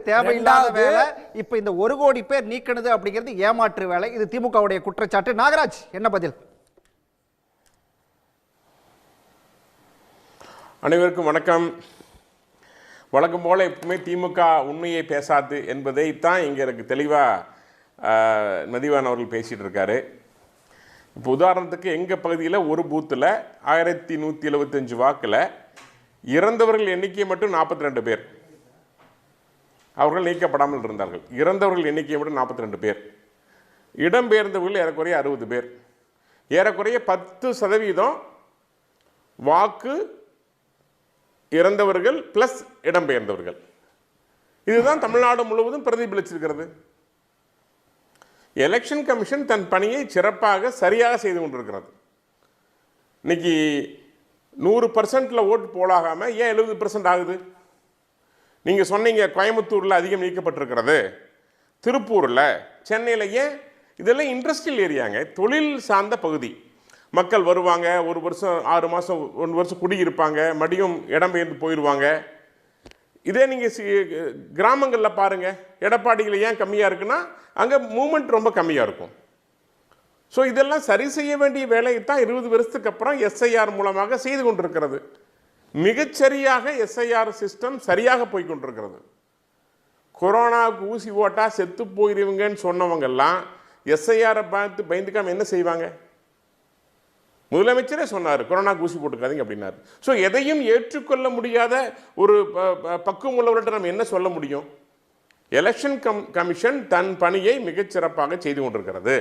தேவையில்லாத வேலை. இப்ப இந்த 1 கோடி பேர் நீக்கினது அப்படிங்கிறது ஏமாற்று வேலை. இது திமுகவுடைய குற்றச்சாட்டு. நாகராஜ், என்ன பதில்? அனைவருக்கும் வணக்கம். வழக்கம் போல எப்பவுமே திமுக உண்மையை பேசாது என்பதை தான் இங்கே எனக்கு தெளிவாக மதிவான் அவர்கள் பேசிகிட்டு இருக்காரு. இப்போ உதாரணத்துக்கு எங்கள் பகுதியில் ஒரு பூத்தில் 1175 வாக்கில் இறந்தவர்கள் எண்ணிக்கை மட்டும் 42 பேர். அவர்கள் நீக்கப்படாமல் இருந்தார்கள். இறந்தவர்கள் எண்ணிக்கை மட்டும் 42 பேர். இடம்பெயர்ந்தவர்கள் ஏறக்குறைய 60 பேர். ஏறக்குறைய 10% வாக்கு இறந்தவர்கள் பிளஸ் இடம்பெயர்ந்தவர்கள். இதுதான் தமிழ்நாடு முழுவதும் பிரதிபலிச்சிருக்கிறது. எலெக்ஷன் கமிஷன் தன் பணியை சிறப்பாக சரியாக செய்து கொண்டிருக்கிறது. இன்னைக்கு 100% ஓட்டு போலாகாமல் ஏன் 70% ஆகுது? நீங்கள் சொன்னீங்க கோயம்புத்தூரில் அதிகம் நீக்கப்பட்டிருக்கிறது, திருப்பூரில், சென்னையில். ஏன்? இதெல்லாம் இண்டஸ்ட்ரியல் ஏரியாங்க, தொழில் சார்ந்த பகுதி. மக்கள் வருவாங்க, 1 வருஷம் 6 மாதம் 1 வருஷம் குடியிருப்பாங்க, மறுபடியும் இடம்பெயர்ந்து போயிடுவாங்க. இதே நீங்கள் கிராமங்களில் பாருங்கள், எடப்பாடியில் ஏன் கம்மியாக இருக்குன்னா அங்கே மூமெண்ட் ரொம்ப கம்மியாக இருக்கும். ஸோ இதெல்லாம் சரி செய்ய வேண்டிய வேலையை தான் 20 வருஷத்துக்கு அப்புறம் எஸ்ஐஆர் மூலமாக செய்து கொண்டிருக்கிறது. மிகச்சரியாக எஸ்ஐஆர் சிஸ்டம் சரியாக போய் கொண்டிருக்கிறது. கொரோனாவுக்கு ஊசி ஓட்டால் செத்து போயிருவீங்கன்னு சொன்னவங்கெல்லாம் எஸ்ஐஆரை பார்த்து பயந்துக்காமல் என்ன செய்வாங்க? முதலமைச்சரே சொன்னார், கொரோனாக்கு ஊசி போட்டுக்காதீங்க அப்படின்னாரு. ஸோ எதையும் ஏற்றுக்கொள்ள முடியாத ஒரு பக்குவம் உள்ளவர்கிட்ட நம்ம என்ன சொல்ல முடியும்? எலெக்ஷன் கமிஷன் தன் பணியை மிகச்சிறப்பாக செய்து கொண்டிருக்கிறது.